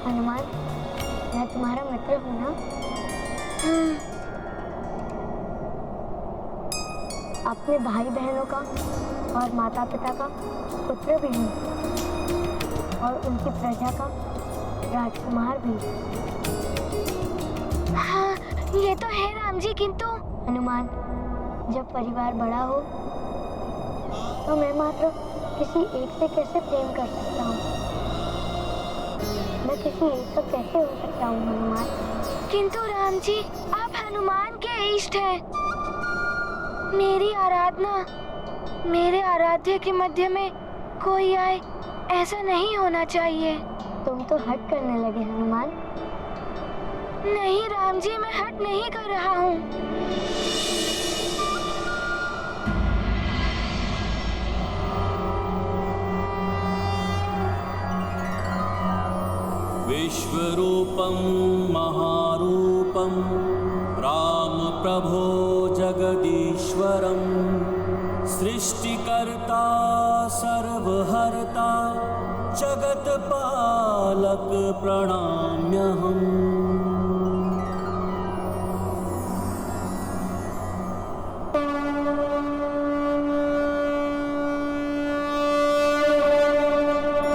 हनुमान, मैं तुम्हारा मित्र हूँ ना? अपने भाई बहनों का और माता पिता का पुत्र भी हूँ और उनकी प्रजा का राजकुमार भी। हाँ, ये तो है राम जी, किंतु हनुमान, जब परिवार बड़ा हो तो मैं मात्र किसी एक से कैसे प्रेम कर सकता हूँ? मैं किसी एक का कैसे हो सकता हूँ हनुमान? किंतु राम जी, आप हनुमान के इष्ट हैं। मेरी आराधना, मेरे आराध्य के मध्य में कोई आए, ऐसा नहीं होना चाहिए। तुम तो हट करने लगे हनुमान। नहीं राम जी, मैं हट नहीं कर रहा हूँ। विश्वरूपं महारूपं राम प्रभो जगदीश्वरं सृष्टिकर्ता सर्वहर्ता जगत्पालक प्रणम्यहम्।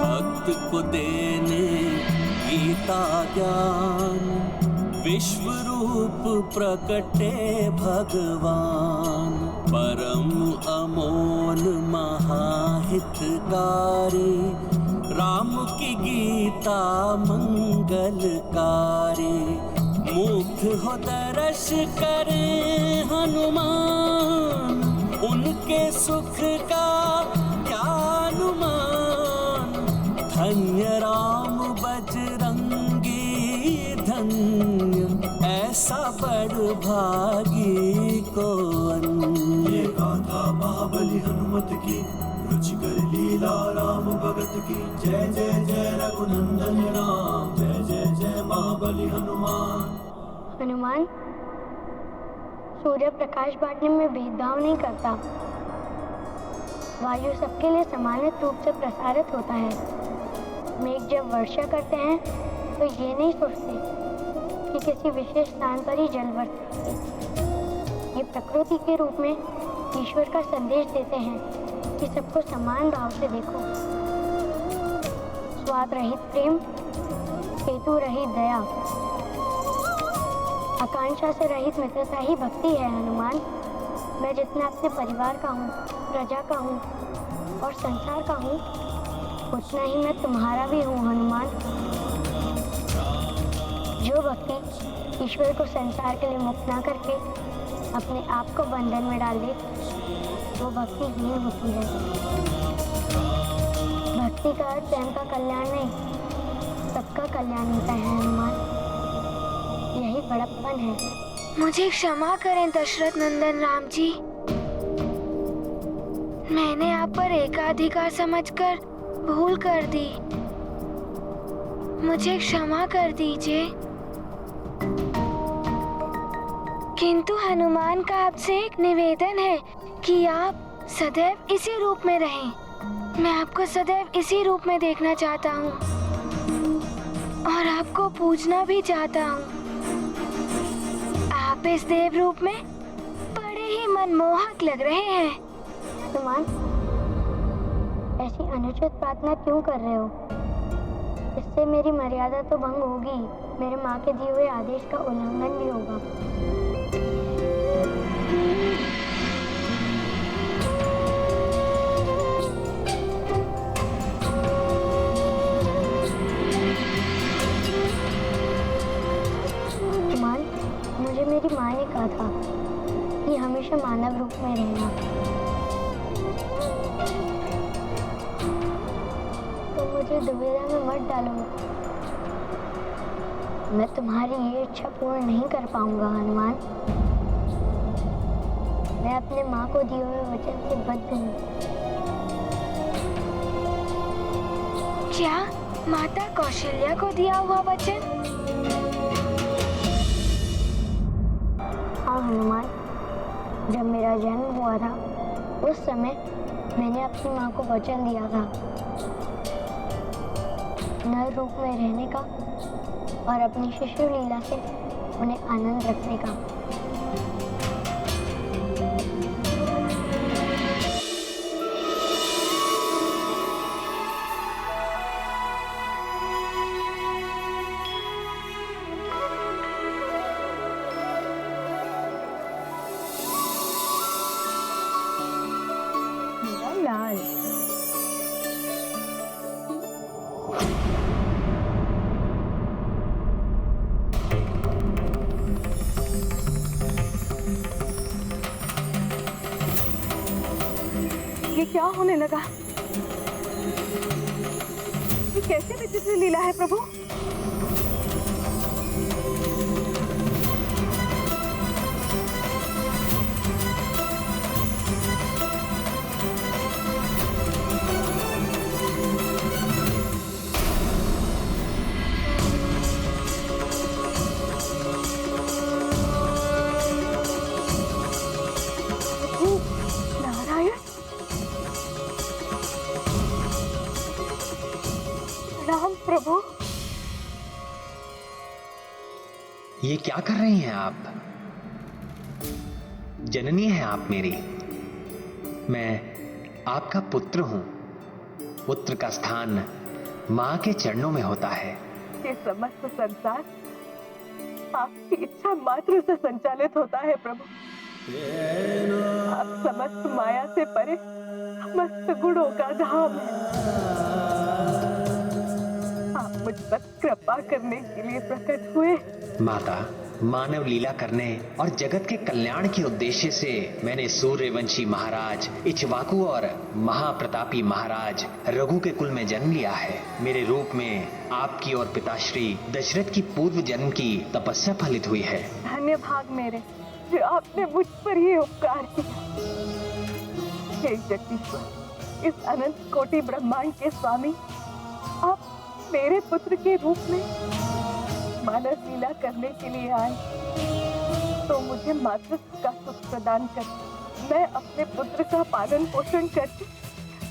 भक्त को देने गीता ज्ञान विश्वरूप प्रकटे भगवान। परम अमोल महाहितकारी राम की गीता मंगलकारी। मुग्ध हो दर्श करे हनुमान, उनके सुख का क्या अनुमान। धन्य राम बजरंगी धन्य, ऐसा बड़ भागी कौन। ये गाथा महाबली हनुमत की, रुचिकर लीला राम भगत की। जय जय जय रघुनंदन राम, जय जय जय महाबली हनुमान। हनुमान, सूर्य प्रकाश बांटने में भेदभाव नहीं करता। वायु सबके लिए समानित रूप से प्रसारित होता है। मेघ जब वर्षा करते हैं तो ये नहीं सोचते कि किसी विशेष स्थान पर ही जल बरसे। ये प्रकृति के रूप में ईश्वर का संदेश देते हैं कि सबको समान भाव से देखो। स्वार्थ रहित प्रेम, हेतु रहित दया, आकांक्षा से रहित मित्रता ही भक्ति है हनुमान। मैं जितना अपने परिवार का हूँ, प्रजा का हूँ और संसार का हूँ, उतना ही मैं तुम्हारा भी हूँ हनुमान। जो भक्ति ईश्वर को संसार के लिए मुक्त ना करके अपने आप को बंधन में डाल दे, वो भक्तिहीन होती है। भक्ति का अर्थ स्वयं का कल्याण नहीं, सबका कल्याण होता है हनुमान। यही बड़प्पन है। मुझे क्षमा करें दशरथ नंदन राम जी, मैंने आप पर एकाधिकार समझकर भूल कर दी। मुझे क्षमा कर दीजिए। किंतु हनुमान का आपसे एक निवेदन है कि आप सदैव इसी रूप में रहें। मैं आपको सदैव इसी रूप में देखना चाहता हूँ और आपको पूजना भी चाहता हूँ। आप इस देव रूप में बड़े ही मनमोहक लग रहे हैं। हनुमान, ऐसी अनुचित प्रार्थना क्यों कर रहे हो? इससे मेरी मर्यादा तो भंग होगी, मेरे माँ के दिए हुए आदेश का उल्लंघन भी होगा। हनुमान, मुझे मेरी माँ ने कहा था कि हमेशा मानव रूप में रहना। तो मुझे दुविधा में मत डालो। मैं तुम्हारी ये इच्छा पूर्ण नहीं कर पाऊंगा हनुमान। मैं अपने माँ को दिए हुए वचन से बद्ध हूँ। क्या माता कौशल्या को दिया हुआ वचन? हाँ हनुमान, जब मेरा जन्म हुआ था उस समय मैंने अपनी माँ को वचन दिया था। नर रूप में रहने का और अपनी शिशु लीला से उन्हें आनंद रखने का। लाल ये क्या होने लगा? ये कैसी विचित्र लीला है प्रभु? राम प्रभु, ये क्या कर रही हैं आप? जननी हैं आप मेरी। मैं आपका पुत्र हूं। पुत्र का स्थान मां के चरणों में होता है। ये समस्त संसार आपकी इच्छा मात्र से संचालित होता है प्रभु। आप समस्त माया से परे समस्त गुणों का धाम है। आप मुझ पर कृपा करने के लिए प्रकट हुए। माता, मानव लीला करने और जगत के कल्याण के उद्देश्य से मैंने सूर्यवंशी महाराज इक्ष्वाकु और महाप्रतापी महाराज रघु के कुल में जन्म लिया है। मेरे रूप में आपकी और पिताश्री दशरथ की पूर्व जन्म की तपस्या फलित हुई है। धन्य भाग मेरे, जो आपने मुझ पर ही उपकार किया। हे जगदीश्वर, इस अनंत कोटि ब्रह्मांड के स्वामी, आप मेरे पुत्र के रूप में मानव लीला करने के लिए आए, तो मुझे मातृत्व का सुख प्रदान कर मैं अपने पुत्र का पालन पोषण करके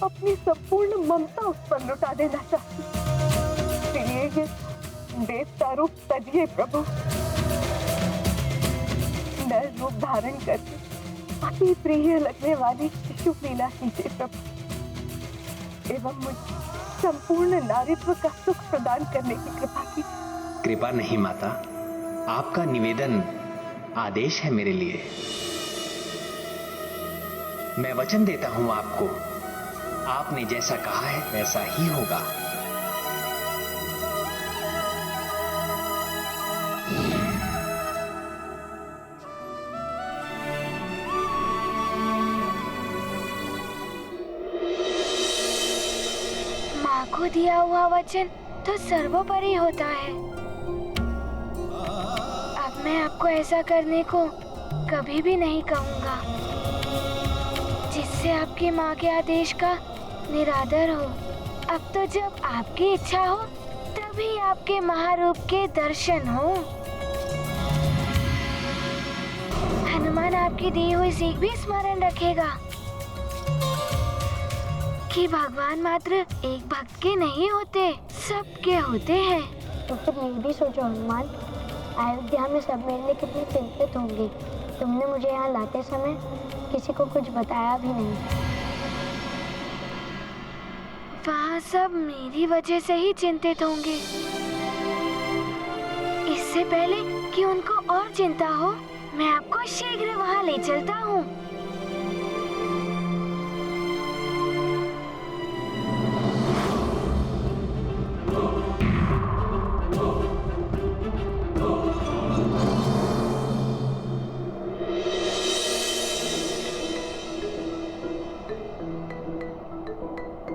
अपनी संपूर्ण ममता उस पर लुटा देना चाहती। इसलिए ये देवता रूप तजिए प्रभु, नर रूप धारण करके अति प्रिय लगने वाली शिशु लीला कीजिए प्रभु, एवं मुझे संपूर्ण नारीत्व का सुख प्रदान करने की कृपा की। कृपा नहीं माता, आपका निवेदन आदेश है मेरे लिए। मैं वचन देता हूं आपको, आपने जैसा कहा है वैसा ही होगा। माँ को दिया हुआ वचन तो सर्वोपरि होता है। अब मैं आपको ऐसा करने को कभी भी नहीं कहूँगा जिससे आपकी माँ के आदेश का निरादर हो। अब तो जब आपकी इच्छा हो तभी आपके महारूप के दर्शन हो। हनुमान आपकी दी हुई सीख भी स्मरण रखेगा कि भगवान मात्र एक भक्त के नहीं होते, सबके होते हैं। तो फिर ये भी सोचो हनुमान, अयोध्या में सब मेरे लिए कितने चिंतित होंगे। तुमने मुझे यहाँ लाते समय किसी को कुछ बताया भी नहीं। वहाँ सब मेरी वजह से ही चिंतित होंगे। इससे पहले कि उनको और चिंता हो, मैं आपको शीघ्र वहाँ ले चलता हूँ।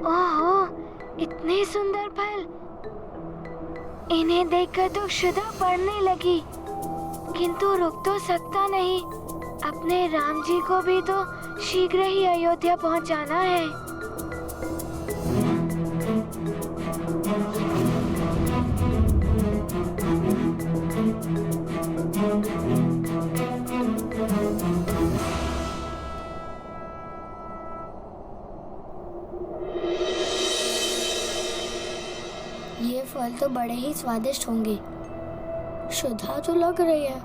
ओहो, इतने सुंदर फल! इन्हें देखकर तो क्षुधा पड़ने लगी, किंतु रुक तो सकता नहीं। अपने राम जी को भी तो शीघ्र ही अयोध्या पहुंचाना है। ये फल बड़े ही स्वादिष्ट होंगे। शुद्धा तो लग रही है,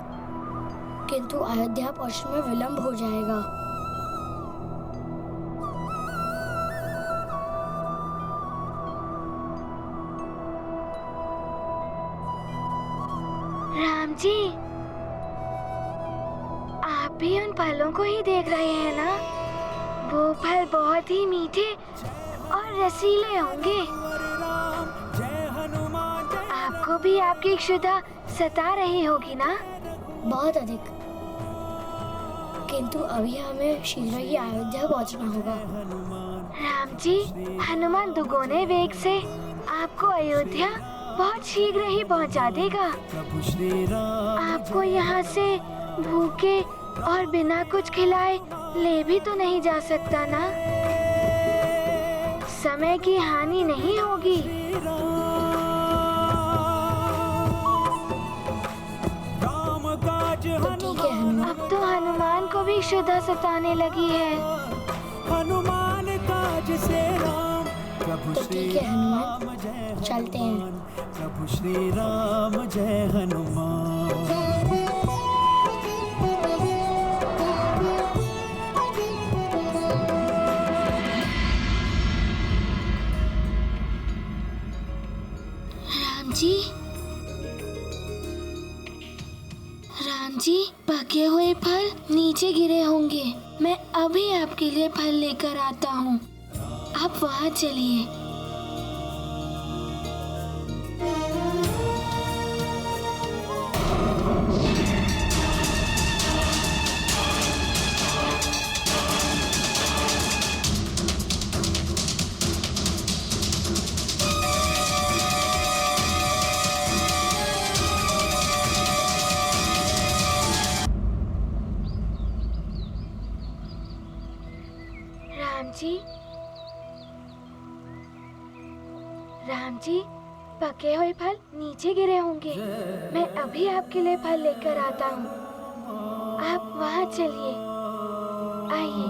किंतु अयोध्या पहुंचने में विलंब हो जाएगा। राम जी, आप भी उन फलों को ही देख रहे हैं ना? वो फल बहुत ही मीठे और रसीले होंगे। आपको भी आपकी क्षुधा सता रही होगी ना? बहुत अधिक, किंतु अभी हमें शीघ्र ही अयोध्या पहुंचना होगा। राम जी, हनुमान दुगुने वेग से आपको अयोध्या बहुत शीघ्र ही पहुंचा देगा। आपको यहाँ से भूखे और बिना कुछ खिलाए ले भी तो नहीं जा सकता ना? समय की हानि नहीं होगी। तो ठीक है हनुमान। अब तो हनुमान को भी क्षुधा सताने लगी है। हनुमान काज से राम, प्रभु तो ठीक है हनुमान, चलते हैं। प्रभु श्री राम जय हनुमान। राम जी, पके हुए फल नीचे गिरे होंगे। मैं अभी आपके लिए फल लेकर आता हूँ। आप वहाँ चलिए। राम जी, पके हुए फल नीचे गिरे होंगे। मैं अभी आपके लिए फल लेकर आता हूँ। आप वहाँ चलिए। आइए।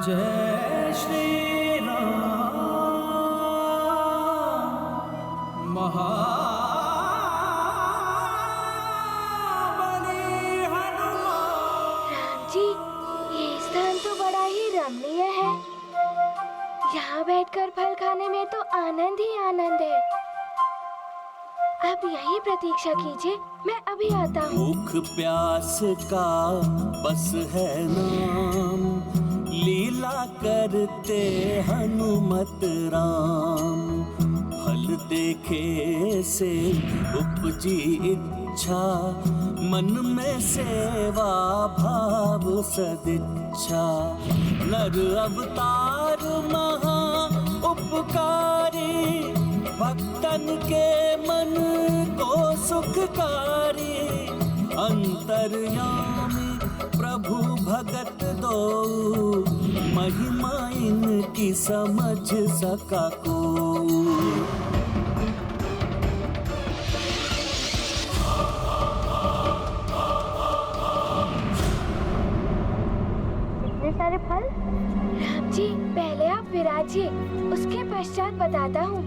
जय श्री राम महाबली हनुमान। राम जी, ये स्थान तो बड़ा ही रमणीय है। यहाँ बैठकर फल खाने में तो आनंद ही आनंद है। आप यहीं प्रतीक्षा कीजिए, मैं अभी आता हूँ। भूख प्यास का बस है नाम, लीला करते हनुमत राम। फल देखे से उपजी इच्छा, मन में सेवा भाव सदिच्छा। नर अवतार महा उपकारी, भक्तन के मन को सुखकारी। अंतर्यामी प्रभु भगत दो, महिमा इनकी समझ सका को। इतने सारे फल? राम जी, पहले आप विराजिए, उसके पश्चात बताता हूँ।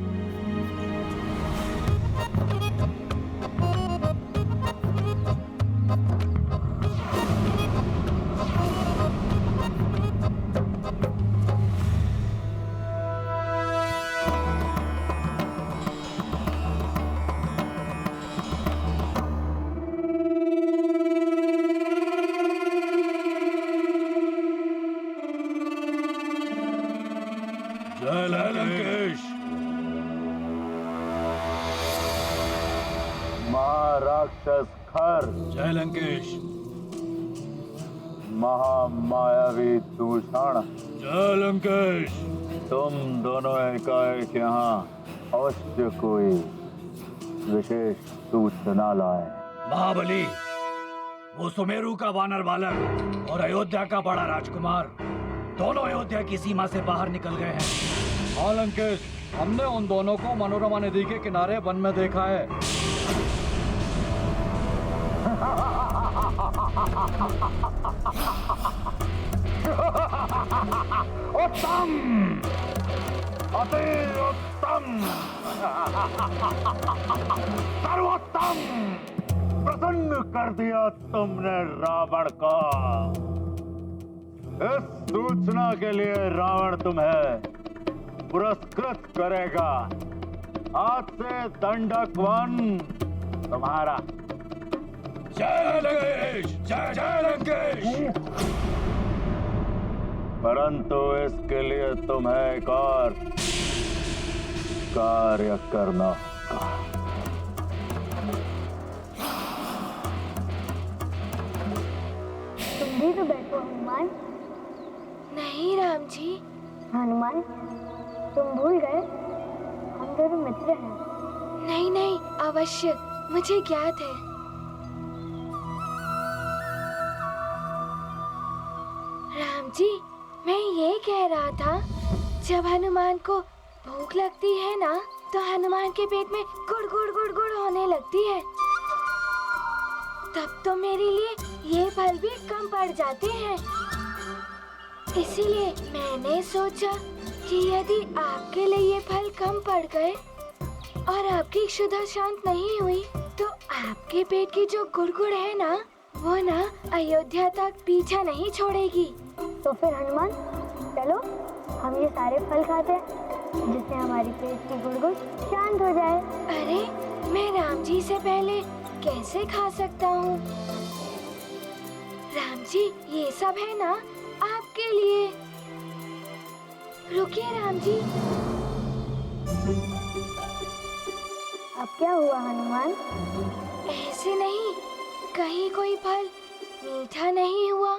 जय लंकेश। महाराक्षस खर, जय लंकेश। महामायावी दूषण, जय लंकेश। तुम दोनों एकाएक यहाँ अवश्य कोई विशेष सूचना लाए। महाबली, वो सुमेरु का वानर बालक और अयोध्या का बड़ा राजकुमार दोनों अयोध्या की सीमा से बाहर निकल गए हैं। हाँ लंकेश, हमने उन दोनों को मनोरमा नदी के किनारे वन में देखा है। उत्तम! अति उत्तम, सर्वोत्तम। प्रसन्न कर दिया तुमने रावण को। इस सूचना के लिए रावण तुम्हें पुरस्कृत करेगा। आज से दंडक वन तुम्हारा। जय लंकेश, जय जय लंकेश। परंतु इसके लिए तुम्हें एक और कार्य करना होगा। तुम भी तो बैठो हनुमान। नहीं राम जी। हनुमान, तुम भूल गए हम दोनों मित्र हैं। नहीं नहीं, अवश्य, मुझे ज्ञात है। राम जी, मैं ये कह रहा था, जब हनुमान को भूख लगती है ना, तो हनुमान के पेट में गुड़ गुड़ गुड़ गुड़ होने लगती है। तब तो मेरे लिए ये फल भी कम पड़ जाते हैं। इसीलिए मैंने सोचा कि यदि आपके लिए ये फल कम पड़ गए और आपकी क्षुधा शांत नहीं हुई, तो आपके पेट की जो गुड़गुड़ है ना, वो ना अयोध्या तक पीछा नहीं छोड़ेगी। तो फिर हनुमान, चलो हम ये सारे फल खाते हैं, जिससे हमारी पेट की गुड़गुड़ शांत हो जाए। अरे, मैं राम जी से पहले कैसे खा सकता हूँ? राम जी, ये सब है ना आपके लिए। रुकिए राम जी। अब क्या हुआ हनुमान? ऐसे नहीं, कहीं कोई फल मीठा नहीं हुआ?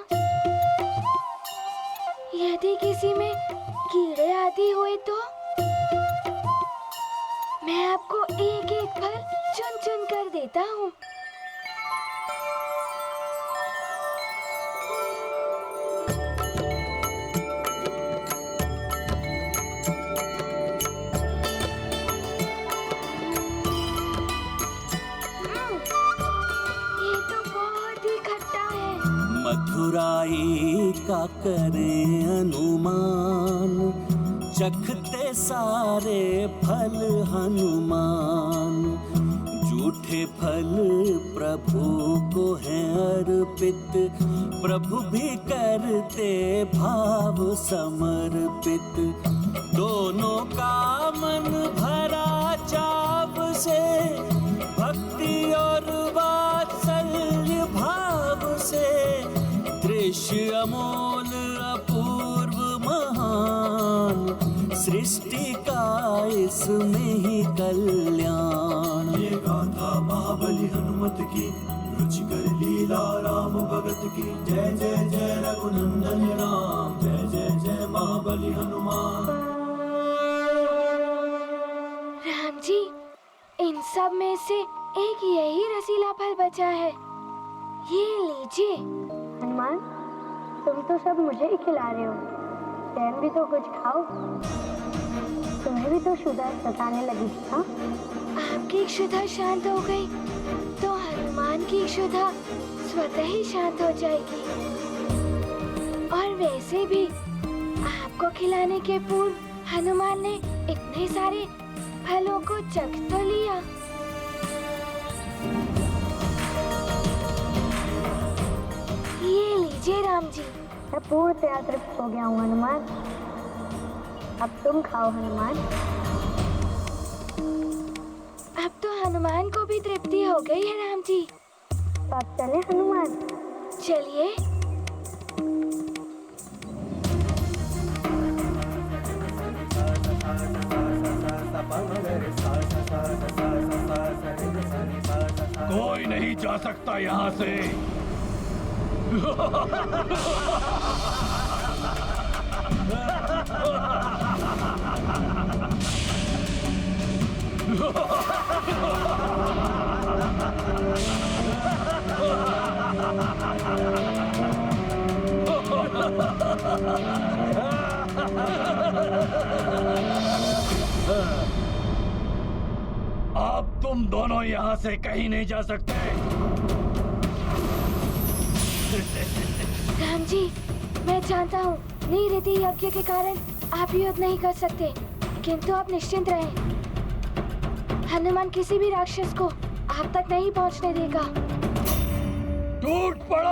यदि किसी में कीड़े आदि हुए तो? मैं आपको एक एक फल चुन चुन कर देता हूँ। ये तो बहुत ही खट्टा है। मथुराई का करे अनुमान, चखते सारे फल हनुमान। झूठे फल प्रभु को हैं अर्पित, प्रभु भी करते भाव समर्पित। दोनों का मन भरा चाव से, भक्ति और वात्सल्य भाव से। दृश्य अमोल अपूर्व महान, सृष्टि का इसमें ही कल्याण। ये गाथा महाबली हनुमत की, रुचिकर लीला राम भगत की। जय जय जय रघुनंदन राम, जय जय जय महाबली हनुमान। राम जी, इन सब में से एक यही रसीला फल बचा है, ये लीजिए। हनुमान, तुम तो सब मुझे ही खिला रहे हो, स्वयं भी तो कुछ खाओ। तुम्हें भी तो क्षुधा सताने लगी थी ना? आपकी क्षुधा शांत हो गई तो हनुमान की क्षुधा स्वतः ही शांत हो जाएगी। और वैसे भी आपको खिलाने के पूर्व हनुमान ने इतने सारे फलों को चख तो लिया। ये लीजिए राम जी। मैं पूर्णतया तृप्त हो गया हूँ हनुमान। अब तुम खाओ हनुमान। अब तो हनुमान को भी तृप्ति हो गई है राम जी। तो अब चले हनुमान। चलिए। कोई नहीं जा सकता यहाँ से। अब तुम दोनों यहाँ से कहीं नहीं जा सकते। राम जी, मैं जानता हूँ नीरिति यज्ञ के कारण आप युद्ध नहीं कर सकते, किंतु आप निश्चिंत रहें, हनुमान किसी भी राक्षस को आप तक नहीं पहुंचने देगा। टूट पड़ो